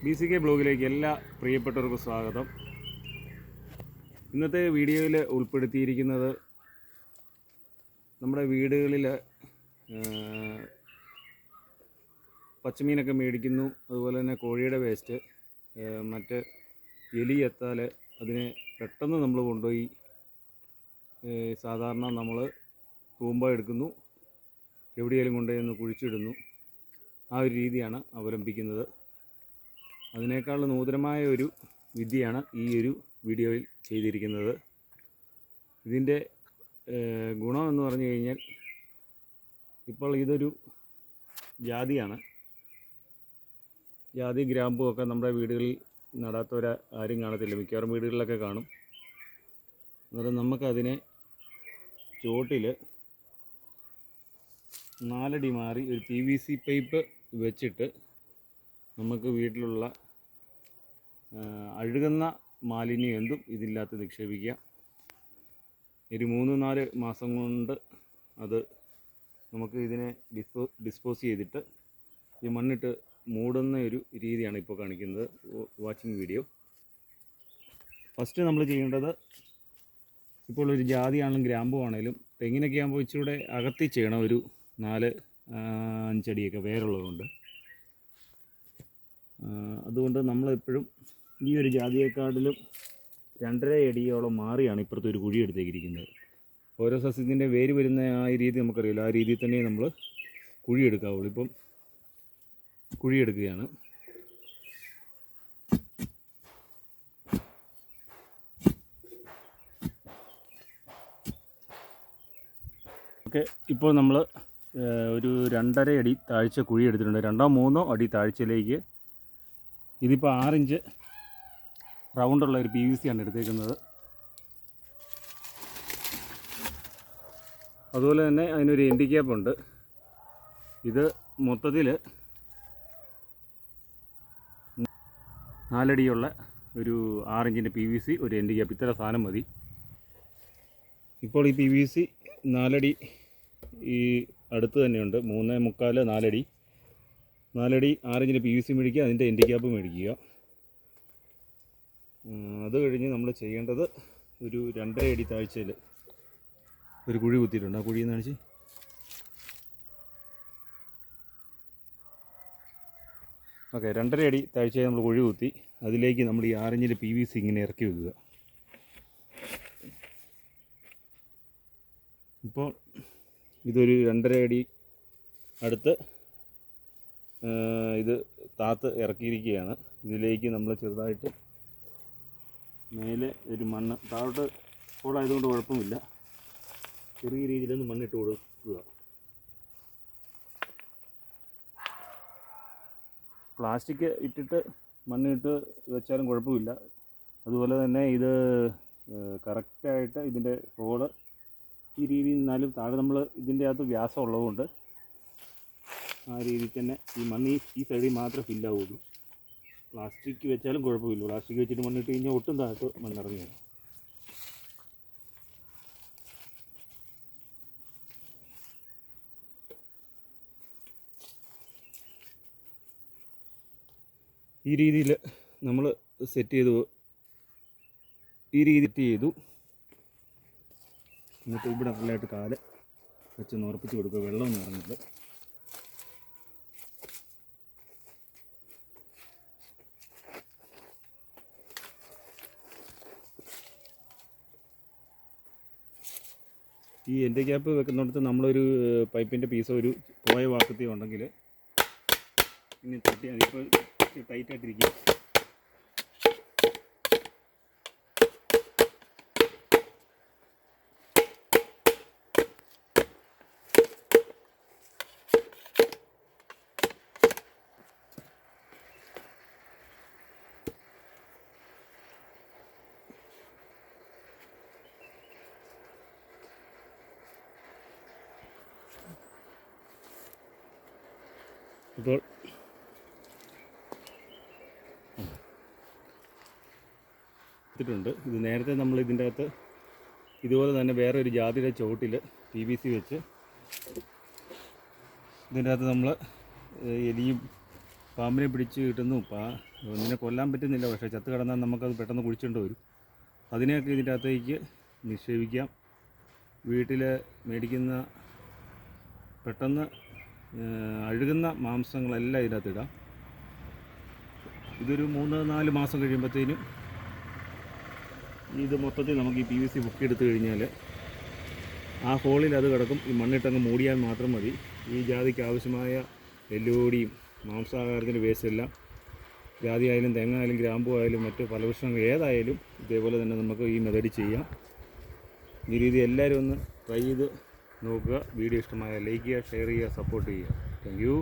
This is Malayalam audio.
BCK ബ്ലോഗിലേക്ക് എല്ലാ പ്രിയപ്പെട്ടവർക്കും സ്വാഗതം. ഇന്നത്തെ വീഡിയോയിൽ ഉൾപ്പെടുത്തിയിരിക്കുന്നത് നമ്മുടെ വീടുകളിൽ പച്ചമീനൊക്കെ മേടിക്കുന്നു, അതുപോലെ തന്നെ കോഴിയുടെ വേസ്റ്റ്, മറ്റ് എലി എത്താൽ അതിനെ പെട്ടെന്ന് നമ്മൾ കൊണ്ടുപോയി സാധാരണ നമ്മൾ തൂമ്പ എടുക്കുന്നു, എവിടെയെങ്കിലും കൊണ്ടുപോയി ഒന്ന് കുഴിച്ചിടുന്നു. ആ ഒരു രീതിയാണ് അവലംബിക്കുന്നത്. അതിനേക്കാൾ നൂതനമായ ഒരു വിദ്യയാണ് ഈ ഒരു വീഡിയോയിൽ ചെയ്തിരിക്കുന്നത്. ഇതിൻ്റെ ഗുണമെന്ന് പറഞ്ഞു കഴിഞ്ഞാൽ, ഇപ്പോൾ ഇതൊരു ജാതിയാണ്. ജാതി ഗ്രാമ്പും ഒക്കെ നമ്മുടെ വീടുകളിൽ നടാത്തവർ ആരും കാണത്തില്ല, മിക്കവാറും വീടുകളിലൊക്കെ കാണും. അന്നേരം നമുക്കതിനെ ചുവട്ടിൽ 4 അടി മാറി ഒരു PVC പൈപ്പ് വെച്ചിട്ട് നമുക്ക് വീട്ടിലുള്ള അഴുകുന്ന മാലിന്യം എന്തും ഇതിനകത്ത് നിക്ഷേപിക്കുക. ഒരു 3-4 മാസം കൊണ്ട് അത് നമുക്ക് ഇതിനെ ഡിസ്പോസ് ചെയ്തിട്ട് ഈ മണ്ണിട്ട് മൂടുന്ന ഒരു രീതിയാണ് ഇപ്പോൾ കാണിക്കുന്നത്. Watching video. ഫസ്റ്റ് നമ്മൾ ചെയ്യേണ്ടത്, ഇപ്പോൾ ഒരു ജാതിയാണെങ്കിലും ഗ്രാമ്പുവാണേലും തെങ്ങിനൊക്കെ ആകുമ്പോൾ ഇച്ചിരൂടെ അകത്തി ചെയ്യണം. ഒരു 4-5 അടിയൊക്കെ വേരുള്ളതുകൊണ്ട്. അതുകൊണ്ട് നമ്മളെപ്പോഴും ഈ ഒരു ജാതിയെക്കാട്ടിലും 2.5 അടിയോളം മാറിയാണ് ഇപ്പുറത്ത് ഒരു കുഴി എടുത്തേക്കിരിക്കുന്നത്. ഓരോ സസ്യത്തിൻ്റെ വേര് വരുന്ന ആ രീതി നമുക്കറിയില്ല, ആ രീതിയിൽ തന്നെ നമ്മൾ കുഴിയെടുക്കാവുള്ളൂ. ഇപ്പം കുഴിയെടുക്കുകയാണ്. ഓക്കെ, ഇപ്പോൾ നമ്മൾ ഒരു 2.5 അടി താഴ്ച കുഴി എടുത്തിട്ടുണ്ട്. 2-3 അടി താഴ്ചയിലേക്ക് ഇതിപ്പോൾ 6 ഇഞ്ച് റൗണ്ടുള്ള ഒരു PVC ആണ് എടുത്തേക്കുന്നത്. അതുപോലെ തന്നെ അതിനൊരു എൻഡ് ക്യാപ്പ് ഉണ്ട്. ഇത് മൊത്തത്തിൽ 4 അടിയുള്ള ഒരു 6 ഇഞ്ചിൻ്റെ PVC, ഒരു എൻഡ് ക്യാപ്പ്, ഇത്ര സാധനം മതി. ഇപ്പോൾ ഈ PVC 4 അടി ഈ അടുത്ത് തന്നെയുണ്ട്. 3.25 4 അടി 6 ഇഞ്ചിൻ്റെ PVC മേടിക്കുക, അതിൻ്റെ എൻഡ് ക്യാപ്പ് മേടിക്കുക. അത് കഴിഞ്ഞ് നമ്മൾ ചെയ്യേണ്ടത്, ഒരു 2.5 അടി താഴ്ചയിൽ ഒരു കുഴി കുത്തിയിട്ടുണ്ട്. ആ കുഴിയിൽ നിന്ന് കാണിച്ച് ഓക്കെ, 2.5 അടി താഴ്ചയിൽ നമ്മൾ കുഴി കുത്തി അതിലേക്ക് നമ്മൾ ഈ 6 ഇഞ്ചിൻ്റെ PVC ഇങ്ങനെ ഇറക്കി വെക്കുക. ഇപ്പോൾ ഇതൊരു 2.5 അടി അടുത്ത് ഇത് താത്ത് ഇറക്കിയിരിക്കുകയാണ്. ഇതിലേക്ക് നമ്മൾ ചെറുതായിട്ട് മേലെ ഒരു മണ്ണ്, താഴോട്ട് ഹോളായതുകൊണ്ട് കുഴപ്പമില്ല, ചെറിയ രീതിയിലൊന്ന് മണ്ണിട്ട് കൊടുക്കുക. പ്ലാസ്റ്റിക് ഇട്ടിട്ട് മണ്ണിട്ട് വെച്ചാലും കുഴപ്പമില്ല. അതുപോലെ തന്നെ ഇത് കറക്റ്റായിട്ട് ഇതിൻ്റെ ഹോള് ഈ രീതിയിൽ നിന്നാലും താഴെ നമ്മൾ ഇതിൻ്റെ അകത്ത് വ്യാസം ഉള്ളതുകൊണ്ട് ആ രീതിയിൽ തന്നെ ഈ മണ്ണ് ഈ സൈഡിൽ മാത്രമേ ഫില്ലാവുള്ളൂ. പ്ലാസ്റ്റിക് വെച്ചാലും കുഴപ്പമില്ല. പ്ലാസ്റ്റിക് വെച്ചിട്ട് മണ്ണിട്ട് കഴിഞ്ഞാൽ ഒട്ടും താഴത്ത് മണ്ണിറങ്ങി വരും. ഈ രീതിയിൽ നമ്മൾ സെറ്റ് ചെയ്തു. എന്നിട്ട് ഇവിടെ നല്ലതായിട്ട് കാല് വെച്ച് ഉറപ്പിച്ച് കൊടുക്കുക. വെള്ളമൊന്നും ഇറങ്ങില്ല. ഈ എൻഡ് ക്യാപ്പ് വെക്കുന്നിടത്ത് നമ്മളൊരു പൈപ്പിൻ്റെ പീസോ ഒരു പോയ വാക്കത്തി ഉണ്ടെങ്കിൽ ഇനി തട്ടി അതിപ്പോൾ ടൈറ്റായിട്ടിരിക്കും. ഇപ്പോൾ ണ്ട്. ഇത് നേരത്തെ നമ്മൾ ഇതിൻ്റെ അകത്ത് ഇതുപോലെ തന്നെ വേറെ ഒരു ജാതിയുടെ ചുവട്ടിൽ PVC വെച്ച് ഇതിൻ്റെ അകത്ത് നമ്മൾ എലിയും പാമ്പിനെ പിടിച്ച് കിട്ടുന്നു. ഒന്നിനെ കൊല്ലാൻ പറ്റുന്നില്ല, പക്ഷേ ചത്ത് കിടന്നാൽ നമുക്കത് പെട്ടെന്ന് കുഴിച്ചുകൊണ്ട് വരും. അതിനെയൊക്കെ ഇതിൻ്റെ അകത്തേക്ക് നിക്ഷേപിക്കാം. വീട്ടിൽ മേടിക്കുന്ന പെട്ടെന്ന് അഴുകുന്ന മാംസങ്ങളെല്ലാം ഇതിനകത്തിടാം. ഇതൊരു 3-4 മാസം കഴിയുമ്പോഴത്തേനും ഇത് മൊത്തത്തിൽ നമുക്ക് ഈ PVC പൊക്കിയെടുത്ത് കഴിഞ്ഞാൽ ആ ഹോളിൽ അത് കിടക്കും. ഈ മണ്ണിട്ടങ്ങ് മൂടിയാൽ മാത്രം മതി. ഈ ജാതിക്ക് ആവശ്യമായ എല്ലുപൊടിയും മാംസാഹാരത്തിൻ്റെ വേസ്റ്റ് എല്ലാം, ജാതി ആയാലും തെങ്ങ ആയാലും ഗ്രാമ്പു ആയാലും മറ്റ് ഫലവൃക്ഷങ്ങൾ ഏതായാലും ഇതേപോലെ തന്നെ നമുക്ക് ഈ മെതഡ് ചെയ്യാം. ഈ രീതി എല്ലാവരും ഒന്ന് ട്രൈ ചെയ്ത് നോക്കുക. വീഡിയോ ഇഷ്ടമായ ലൈക്ക് ചെയ്യുക, ഷെയർ ചെയ്യുക, സപ്പോർട്ട് ചെയ്യുക. Thank you.